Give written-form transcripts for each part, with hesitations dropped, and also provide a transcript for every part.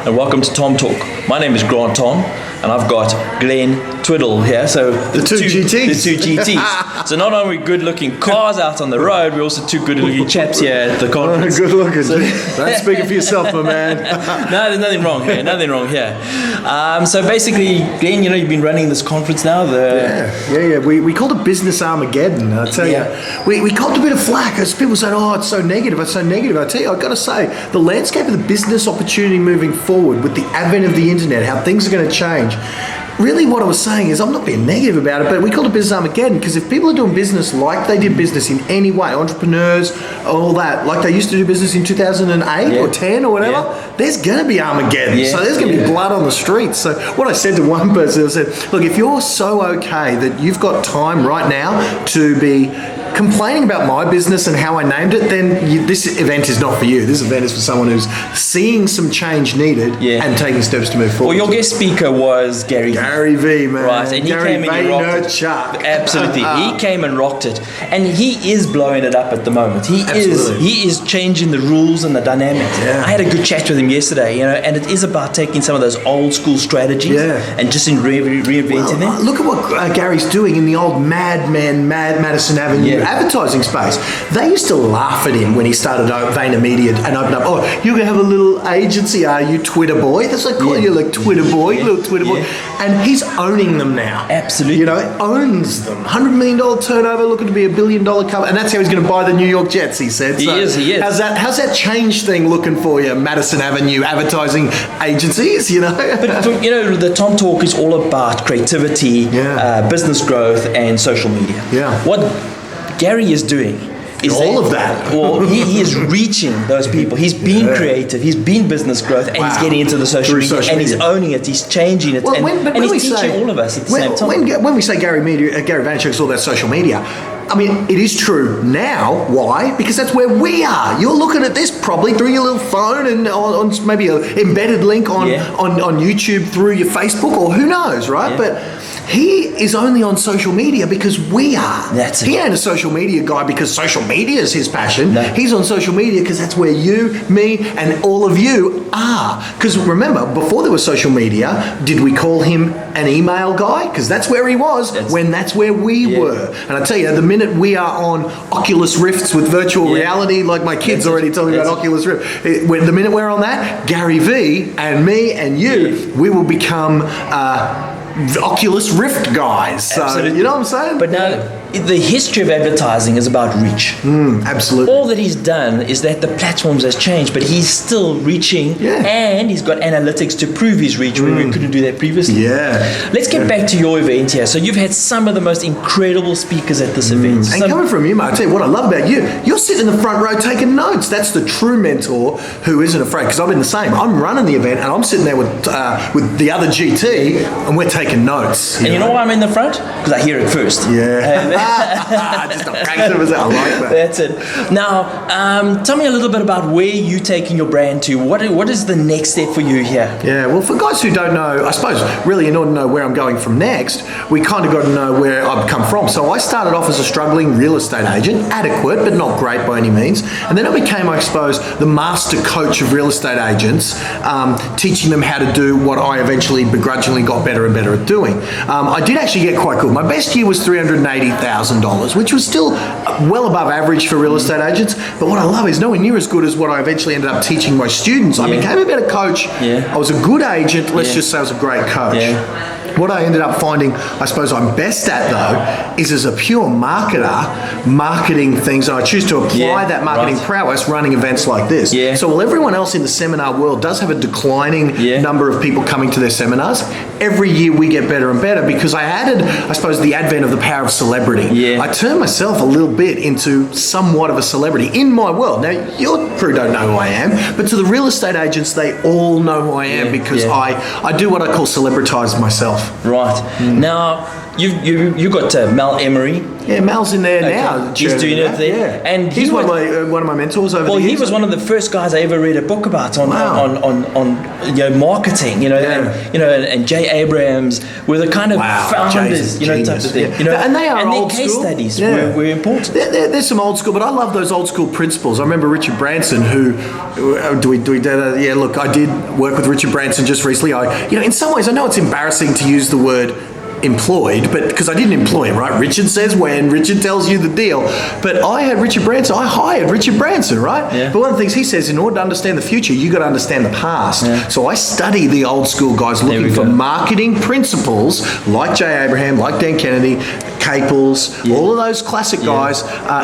and welcome to Tom Talk. My name is Grant Tom, and I've got Glenn Twiddle here. So the two GTs. The two GTs. So not only good-looking cars out on the road, we're also two good-looking chaps here at the conference. Good looking. So, don't speak for yourself, my man. No, there's nothing wrong here. Nothing wrong here. So basically, Glenn, you've been running this conference now. Yeah. We called it Business Armageddon. I tell you, we called it a bit of flack as people said, "Oh, it's so negative. It's so negative." I tell you, I've got to say, the landscape of the business opportunity moving forward with the advent of the internet, how things are going to change. Really what I was saying is, I'm not being negative about it, but we called it Business Armageddon because if people are doing business like they did business in any way, entrepreneurs, all that, like they used to do business in 2008 or 10 or whatever, there's going to be Armageddon. So there's going to be blood on the streets. So what I said to one person, I said, look, if you're so okay that you've got time right now to be complaining about my business and how I named it, then this event is not for you. This event is for someone who's seeing some change needed and taking steps to move forward. Well, your guest speaker was Gary V, man. Right, and he Gary came and he rocked it. Absolutely. He came and rocked it. And he is blowing it up at the moment. He is changing the rules and the dynamics. Yeah. I had a good chat with him yesterday, and it is about taking some of those old school strategies and just reinventing them. Look at what Gary's doing in the old Madison Avenue advertising space. They used to laugh at him when he started VaynerMedia and opened up, oh, you're going to have a little agency, are you, Twitter boy? That's like calling you like Twitter boy, little Twitter boy. And he's owning them now. Absolutely. Owns them. $100 million turnover, looking to be $1 billion company. And that's how he's going to buy the New York Jets, he said. He is. How's that change thing looking for you, Madison Avenue advertising agencies, But the Tom Talk is all about creativity, business growth, and social media. Yeah. What Gary is doing is all of that. Well, he is reaching those people. He's been creative. He's been business growth, and he's getting into the social media, and he's owning it. He's changing it, and he's teaching all of us at the same time. When we say Gary Vaynerchuk is all about social media, I mean, it is true now. Why? Because that's where we are. You're looking at this probably through your little phone and on maybe an embedded link on YouTube through your Facebook, or who knows, right? But he is only on social media because we are. That's it. He ain't a social media guy because social media is his passion. No. He's on social media because that's where you, me, and all of you are. Because remember, before there was social media, did we call him an email guy? Because that's where he was when that's where we were. And I tell you, the minute we are on Oculus Rifts with virtual reality, like my kids already told me about Oculus Rift, the minute we're on that, Gary V and me and you, we will become Oculus Rift guys. So, you know what I'm saying? But now, the history of advertising is about reach. Absolutely. All that he's done is that the platforms has changed, but he's still reaching, and he's got analytics to prove his reach when we couldn't do that previously. Let's get back to your event here. So you've had some of the most incredible speakers at this event. And coming from you, mate, I tell you what I love about you. You're sitting in the front row taking notes. That's the true mentor who isn't afraid. Because I've been the same. I'm running the event, and I'm sitting there with the other GT, and we're taking notes. And you know why I'm in the front? Because I hear it first. Just a fraction of a second. I like that. That's it. Now, tell me a little bit about where you're taking your brand to. What is the next step for you here? Yeah, well, for guys who don't know, I suppose really in order to know where I'm going from next, we kind of got to know where I've come from. So I started off as a struggling real estate agent, adequate but not great by any means. And then I became, I suppose, the master coach of real estate agents, teaching them how to do what I eventually begrudgingly got better and better at doing. I did actually get quite good. My best year was $380,000, which was still well above average for real estate agents. But what I love is nowhere near as good as what I eventually ended up teaching my students. I became a better coach. I was a good agent. Let's just say I was a great coach. What I ended up finding, I suppose I'm best at though, is as a pure marketer, marketing things, and I choose to apply that marketing prowess running events like this. So while everyone else in the seminar world does have a declining number of people coming to their seminars, every year we get better and better because I added, I suppose, the advent of the power of celebrity. I turned myself a little bit into somewhat of a celebrity in my world. Now, your crew don't know who I am, but to the real estate agents, they all know who I am because I do what I call celebritize myself. Right. Now, you got Mel Emery. Yeah, Mal's in there now. He's doing it there, yeah. and he's one of my mentors over the years. Well, he was one of the first guys I ever read a book about on marketing, and Jay Abrams were the kind of founders, type of thing, and they are old their case school. studies were important. There's some old school, but I love those old school principles. I remember Richard Branson, who do we do that? Yeah, look, I did work with Richard Branson just recently. In some ways, I know it's embarrassing to use the word employed, but because I didn't employ him, right? Richard says when, Richard tells you the deal. But I hired Richard Branson, right? Yeah. But one of the things he says, in order to understand the future, you got to understand the past. Yeah. So I study the old school guys looking for marketing principles like Jay Abraham, like Dan Kennedy, Caples, all of those classic guys,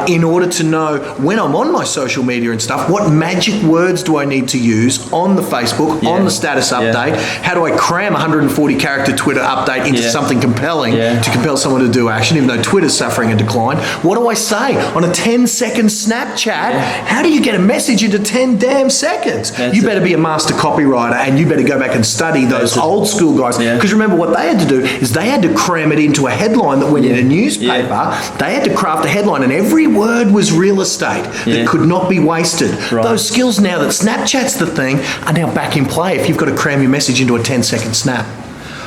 in order to know when I'm on my social media and stuff, what magic words do I need to use on the Facebook, on the status update? How do I cram 140 character Twitter update into something compelling to compel someone to do action, even though Twitter's suffering a decline? What do I say on a 10-second Snapchat? How do you get a message into 10 damn seconds? You better be a master copywriter, and you better go back and study those old school guys. Because remember, what they had to do is they had to cram it into a headline that went in a newspaper. They had to craft a headline, and every word was real estate that could not be wasted. Those skills, now that Snapchat's the thing, are now back in play if you've got to cram your message into a 10-second snap.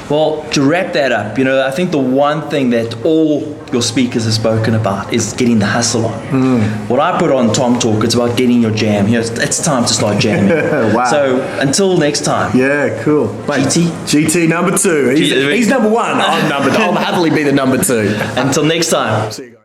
Well, to wrap that up, I think the one thing that all your speakers have spoken about is getting the hustle on. What I put on Tom Talk, it's about getting your jam. It's time to start jamming. Wow. So until next time. Yeah, cool. Mate, GT number 2. He's number 1. I'm number 2. I'll happily be the number 2. Until next time. See you guys.